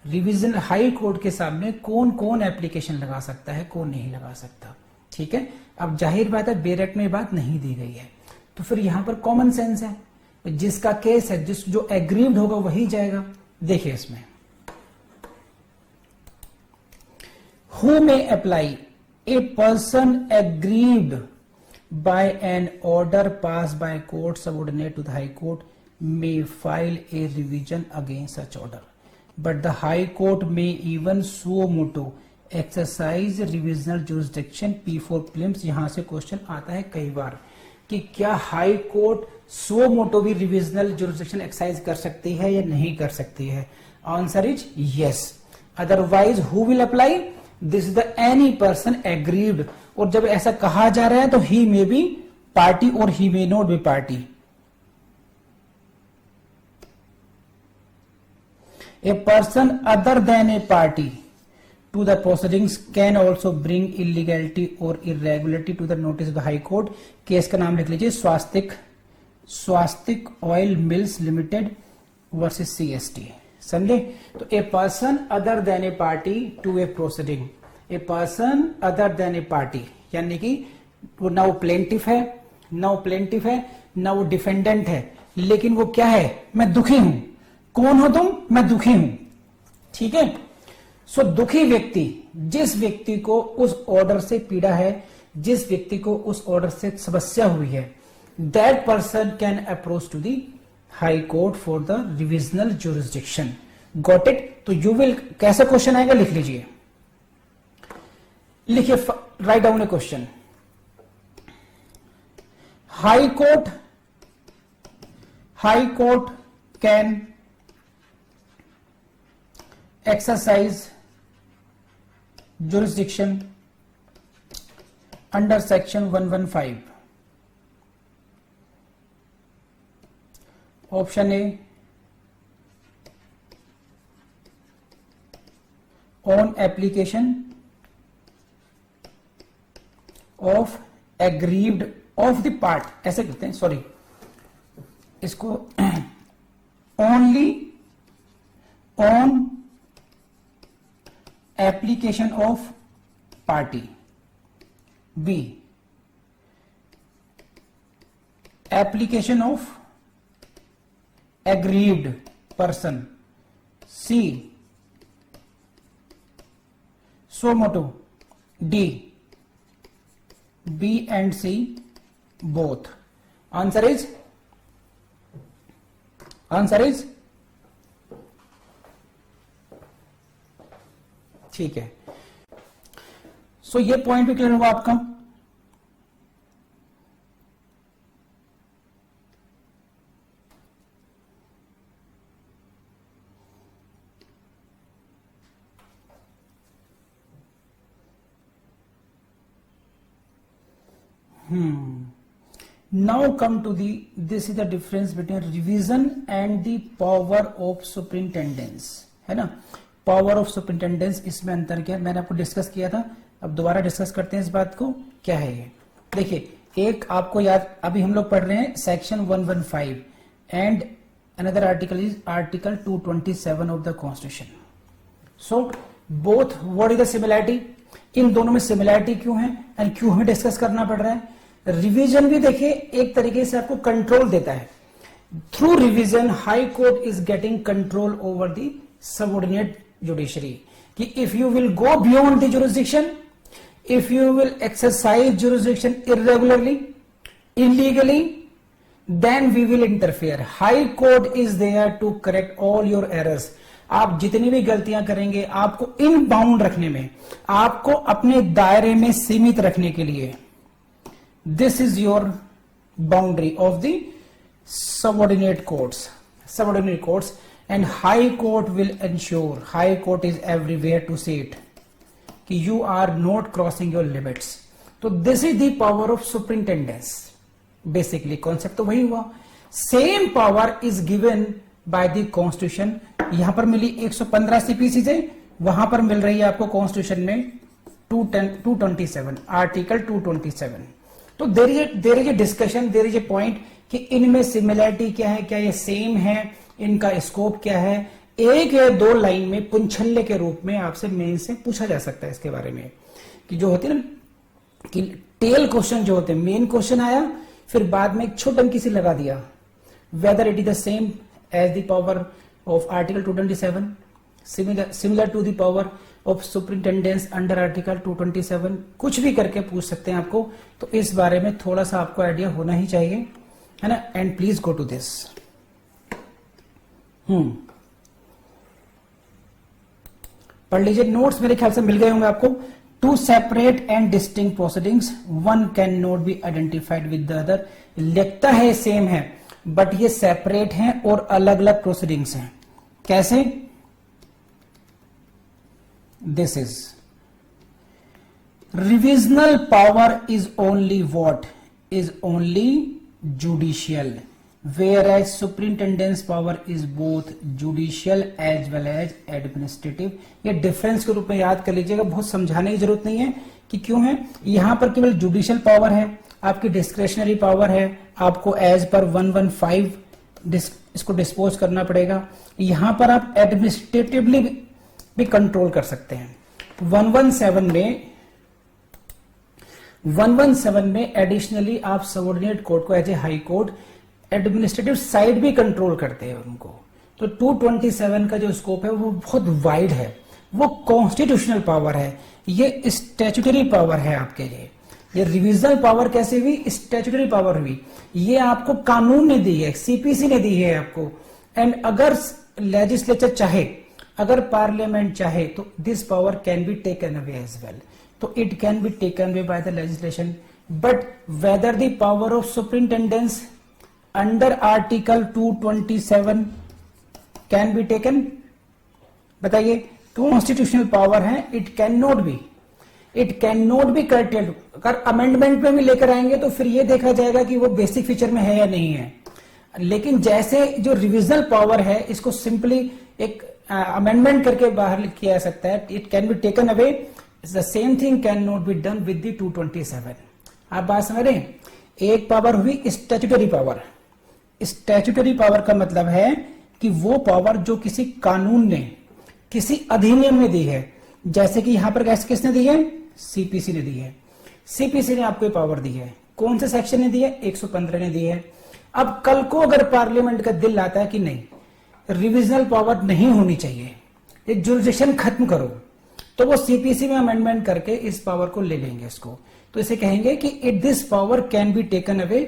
Speaker 1: revision high court के सामने कौन कौन एप्लीकेशन लगा सकता है, कौन नहीं लगा सकता. ठीक है, अब जाहिर बात है बेरेक्ट में बात नहीं दी गई है, तो फिर यहां पर कॉमन सेंस है, जिसका केस है, जो एग्रीव्ड होगा वही जाएगा. देखिए इसमें who may apply, a person aggrieved by an order passed by a court subordinate to the High Court may file a revision against such order, but the High Court may even suo motu exercise revisional jurisdiction. P4 prelims. यहां से question आता है कई बार कि क्या high court suo motu भी revisional jurisdiction exercise कर सकती है या नहीं कर सकती है. Answer is yes. Otherwise who will apply, this is the any person aggrieved. और जब ऐसा कहा जा रहा है तो ही मे बी पार्टी और he may not be party. A person other than a party to the proceedings can also bring illegality or irregularity to the notice of the High Court. Case का नाम लिख लीजिए, Swastik oil mills limited versus CST. समझे. तो a person other than a party to a proceeding, a person other than a party, यानी कि वो ना वो प्लेंटिफ है, ना वो डिफेंडेंट है, लेकिन वो क्या है, मैं दुखी हूं. कौन हो तुम, मैं दुखी हूं. ठीक है. सो दुखी व्यक्ति, जिस व्यक्ति को उस ऑर्डर से पीड़ा है, जिस व्यक्ति को उस ऑर्डर से समस्या हुई है, that person can approach to the high court for the revisional jurisdiction. Got it. तो यू विल, कैसा क्वेश्चन आएगा लिख लीजिए, लिखिए, write down a question. High court can exercise jurisdiction under section 115. Option A, on application of aggrieved of the part, ऐसे कहते हैं, sorry, इसको only on application of party, B application of aggrieved person, C suo motu, D B and C both. Answer is ठीक है. सो ये point भी clear होगा आपका. Now come to this is the difference between revision and the power of superintendence, है ना. Power of superintendence, इसमें अंतर क्या है मैंने आपको डिस्कस किया था. अब दोबारा डिस्कस करते हैं इस बात को. क्या है ये, देखिए एक आपको याद, अभी हम लोग पढ़ रहे हैं section 115 and another article is आर्टिकल 227 of the constitution. So both what is the similarity, इन दोनों में सिमिलैरिटी क्यों है एंड क्यों हमें डिस्कस करना पड़ रहा है. रिवीजन भी देखिए एक तरीके से आपको कंट्रोल देता है. Through revision high court is getting control over the subordinate judiciary, कि if you will go beyond the jurisdiction, if you will exercise jurisdiction irregularly, illegally, then we will interfere. High court is there to correct all your errors. आप जितनी भी गलतियां करेंगे आपको इन bound रखने में, आपको अपने दायरे में सीमित रखने के लिए. This is your boundary of the subordinate courts. And high court will ensure, high court is everywhere to see it कि you are not crossing your limits. तो this is the power of superintendence. Basically concept तो वही हुआ. Same power is given by the constitution. यहां पर मिली 115 CPC से, वहां पर मिल रही है आपको कॉन्स्टिट्यूशन में 227, आर्टिकल 227. तो there is a discussion, there is a point कि इनमें सिमिलैरिटी क्या है, क्या ये सेम है, इनका स्कोप क्या है. एक या दो लाइन में पुंछल्ले के रूप में आपसे मेन से पूछा जा सकता है इसके बारे में, कि जो होती है ना कि टेल क्वेश्चन जो होते हैं, मेन क्वेश्चन आया फिर बाद में एक छोटा अंकी से लगा दिया, whether it is the same as the power of article 227, similar to the power of superintendence under article 227, कुछ भी करके पूछ सकते हैं आपको. तो इस बारे में थोड़ा सा आपको आइडिया होना ही चाहिए, है ना. And please go to this. पढ़ लीजिए, नोट्स मेरे ख्याल से मिल गए होंगे आपको. Two separate and distinct proceedings, one can not be identified with the other. लिखता है सेम है बट ये सेपरेट हैं और अलग अलग प्रोसीडिंग्स हैं. कैसे? This is revisional power is only what is only judicial, whereas superintendence power is both judicial as well as administrative. ये डिफरेंस के रूप में याद कर लीजिएगा, बहुत समझाने की जरूरत नहीं है कि क्यों है. यहां पर केवल जुडिशियल पावर है, आपकी डिस्क्रिशनरी पावर है, आपको एज पर 115 इसको डिस्पोज करना पड़ेगा. यहां पर आप एडमिनिस्ट्रेटिवली भी कंट्रोल कर सकते हैं. 117 में एडिशनली आप सबऑर्डिनेट कोर्ट को as a high court administrative side भी कंट्रोल करते हैं उनको. तो 227 का जो स्कोप है वो बहुत वाइड है, वो कॉन्स्टिट्यूशनल पावर है, ये स्टैट्यूटरी पावर है आपके लिए. ये रिविजनल पावर कैसे हुई? स्टैट्यूटरी पावर हुई. ये आपको कानून ने दी है, सीपीसी ने दी है आपको. एंड अगर लेजिस्लेचर चाहे, अगर पार्लियामेंट चाहे तो this power can be taken away as well. तो it can be taken away by the legislation. But whether the power of superintendence under article 227 can be taken, बताइए. कॉन्स्टिट्यूशनल पावर है, it can not be curtailed. अगर amendment में भी लेकर आएंगे तो फिर ये देखा जाएगा कि वो बेसिक फीचर में है या नहीं है. लेकिन जैसे जो रिविजनल पावर है इसको सिंपली एक अमेंडमेंट करके बाहर किया जा सकता है. It can be taken away. The same thing can not be done with the 227. आप बात समझ रहे हैं? एक पावर हुई स्टैट्यूटरी पावर, स्टैट्यूटरी पावर का मतलब है कि वो पावर जो किसी कानून ने, किसी अधिनियम ने दी है। जैसे कि यहां पर किसने दी है? सीपीसी ने दी है। सीपीसी ने आपको पावर दी है। कौन से सेक्शन ने दी है? 115 ने दी है। अब कल को अगर पार्लियामेंट का दिल आता है कि नहीं, रिविजनल पावर नहीं होनी चाहिए, ये जुरिडिक्शन खत्म करो, तो वो सीपीसी में अमेंडमेंट करके इस पावर को ले लेंगे इसको। तो इसे कहेंगे कि it this power can be taken away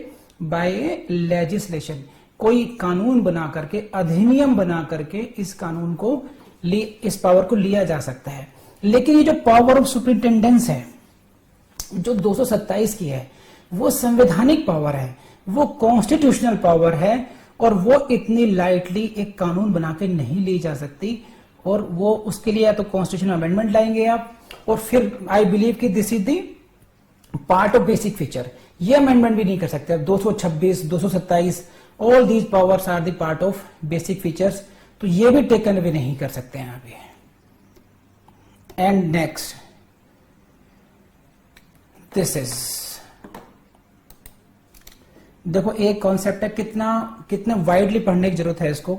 Speaker 1: bye A legislation. कोई कानून बना करके, अधिनियम बना करके इस कानून को इस पावर को लिया जा सकता है। लेकिन ये जो पावर ऑफ सुपरिंटेंडेंस है जो 227 की है, वो संवैधानिक पावर है, वो कॉन्स्टिट्यूशनल पावर है, और वो इतनी लाइटली एक कानून बना के नहीं ली जा सकती। और वो उसके लिए या तो कॉन्स्टिट्यूशनल अमेंडमेंट लाएंगे आप, और फिर आई बिलीव कि this is the part of basic feature. ये अमेंडमेंट भी नहीं कर सकते। 226, 227 all these powers are the part of basic features, तो ये भी टेकन अवे नहीं कर सकते हैं अभी। एंड नेक्स्ट दिस इज, देखो एक कॉन्सेप्ट है, कितना वाइडली पढ़ने की जरूरत है इसको।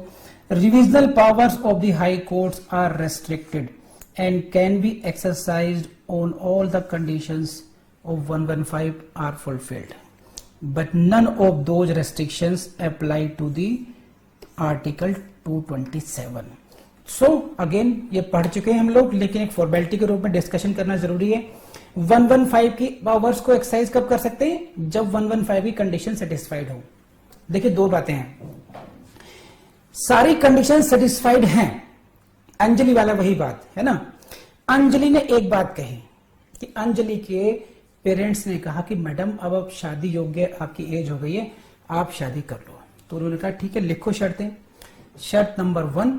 Speaker 1: Revisional powers of the high courts are restricted and can be exercised on all the conditions of 115 are fulfilled, but none of those restrictions apply to the article 227. So again ये पढ़ चुके हैं हम लोग, लेकिन एक फॉर्मेलिटी के रूप में डिस्कशन करना जरूरी है। 115 की पावर्स को एक्सरसाइज कब कर सकते हैं? जब 115 की कंडीशन सेटिस्फाइड हो। देखिए दो बातें हैं, सारी कंडीशन सेटिस्फाइड हैं, अंजलि वाला वही बात है ना। अंजलि ने एक बात कही कि अंजलि के पेरेंट्स ने कहा कि मैडम अब आप शादी योग्य, आपकी एज हो गई है, आप शादी कर लो। तो उन्होंने कहा ठीक है, लिखो शर्तें। शर्त नंबर 1,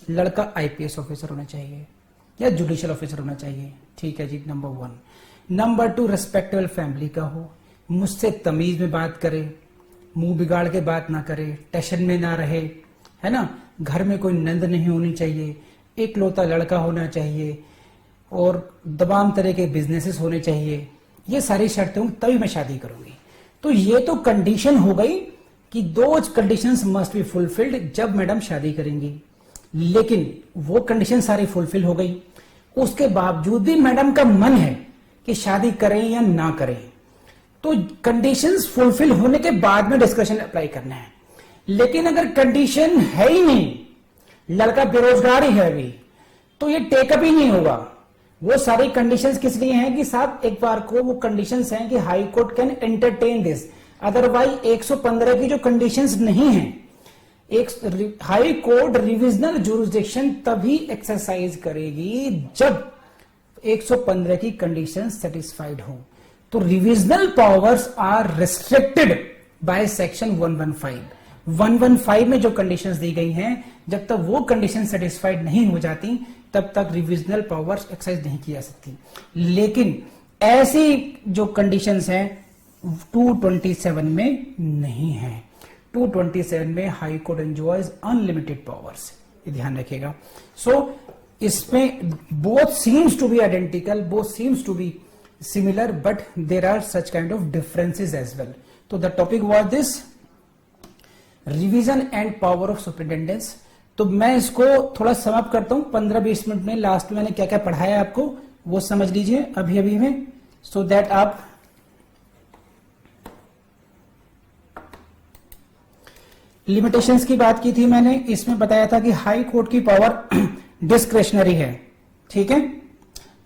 Speaker 1: लड़का आईपीएस ऑफिसर होना चाहिए या जुडिशियल ऑफिसर होना चाहिए। ठीक है जी, नंबर 1। नंबर 2, रिस्पेक्टेबल फैमिली का हो, मुझसे तमीज में बात करे, मुंह बिगाड़ के बात ना करे, टेंशन में ना रहे, है ना। घर में कोई नंद नहीं होनी चाहिए, एकलौता लड़का होना चाहिए, और तमाम तरह के बिजनेसेस होने चाहिए। ये सारी शर्तें होंगी तभी मैं शादी करूंगी। तो ये तो कंडीशन हो गई कि दो कंडीशंस मस्ट बी फुलफिल्ड जब मैडम शादी करेंगी। लेकिन वो कंडीशन सारी फुलफिल हो गई, उसके बावजूद भी मैडम का मन है कि शादी करें या ना करें, तो कंडीशंस फुलफिल होने के बाद में डिस्कशन अप्लाई करना है। लेकिन अगर कंडीशन है ही नहीं, लड़का बेरोजगार ही है अभी, तो ये टेकअप ही नहीं होगा। वो सारी कंडीशंस किस लिए हैं कि साहब एक बार को वो कंडीशंस हैं कि high court can entertain this, otherwise 115 की जो कंडीशंस नहीं है, एक हाई कोर्ट रिविजनल जुरिसडिक्शन तभी एक्सरसाइज करेगी जब 115 की कंडीशन सेटिस्फाइड हो। तो revisional powers are restricted by section 115। 115 में जो कंडीशंस दी गई हैं, जब तक वो कंडीशन सेटिस्फाइड नहीं हो जाती तब तक रिविजनल पावर्स एक्सरसाइज नहीं की जा सकती। लेकिन ऐसी जो कंडीशंस हैं 227 में नहीं है। 227 में high court enjoys unlimited powers, ये ध्यान रखिएगा। सो इसमें both seems to be identical, both seems to be similar, but there are such kind of differences as well. तो the topic was this, revision and power of superintendence. तो मैं इसको थोड़ा समाप्त करता हूं 15-20 मिनट में। लास्ट में मैंने क्या क्या पढ़ाया आपको वो समझ लीजिए अभी में, सो दैट आप लिमिटेशंस की बात की थी मैंने, इसमें बताया था कि हाई कोर्ट की पावर डिस्क्रेशनरी है, ठीक है,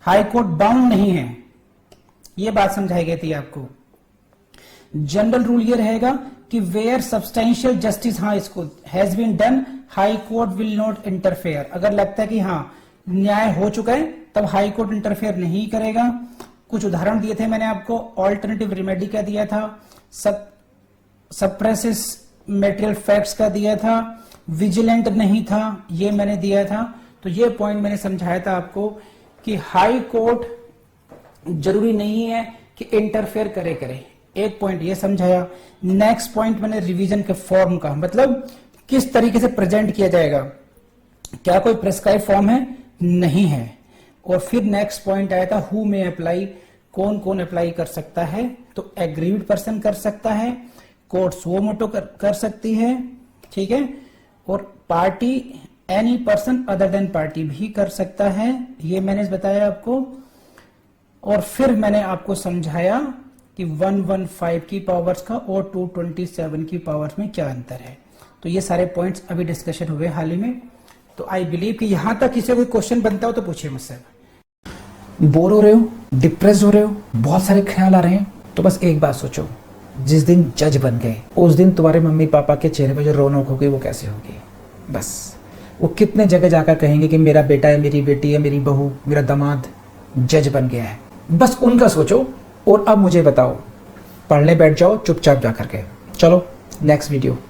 Speaker 1: हाई कोर्ट बाउंड नहीं है, यह बात समझाई गई थी आपको। जनरल रूल ये रहेगा कि वेयर सब्सटेंशियल जस्टिस, हाँ इसको has been done, high court will not interfere. अगर लगता है कि हाँ न्याय हो चुका है तब हाई कोर्ट इंटरफेयर नहीं करेगा। कुछ उदाहरण दिए थे मैंने आपको, ऑल्टरनेटिव रेमेडी का दिया था, सप्रेसिस मेटेरियल फैक्ट्स का दिया था, विजिलेंट नहीं था, ये मैंने दिया था। तो ये पॉइंट मैंने समझाया था आपको कि हाई कोर्ट जरूरी नहीं है कि इंटरफेयर करे। एक पॉइंट ये समझाया। नेक्स्ट पॉइंट मैंने रिवीजन के फॉर्म का, मतलब किस तरीके से प्रेजेंट किया जाएगा, क्या कोई प्रेस्क्राइब फॉर्म है, नहीं है। और फिर नेक्स्ट पॉइंट आया था हु में अप्लाई, कौन कौन अप्लाई कर सकता है। तो एग्रीव्ड पर्सन कर सकता है, कोर्ट सो मोटो कर सकती है, ठीक है। और party any person other then party भी कर सकता है, ये मैंने बताया आपको। और फिर मैंने आपको समझाया कि 115 की पावर्स का और 227 की पावर्स में क्या अंतर है। तो ये सारे पॉइंट्स अभी डिस्कशन हुए हाल ही में। तो आई बिलीव कि यहां तक किसी कोई क्वेश्चन बनता हो तो पूछिए मुझसे। बोर हो रहे हो, डिप्रेस हो रहे हो, बहुत सारे ख्याल आ रहे हैं, तो बस एक बात सोचो, जिस दिन जज बन गए उस दिन तुम्हारे मम्मी पापा के चेहरे पे जो रौनक होगी वो कैसे होगी। बस वो कितने जगह जाकर कहेंगे कि मेरा बेटा है, मेरी बेटी है, मेरी बहू, मेरा दामाद जज बन गया है। बस उनका सोचो। और अब मुझे बताओ, पढ़ने बैठ जाओ चुपचाप जा करके। चलो नेक्स्ट वीडियो।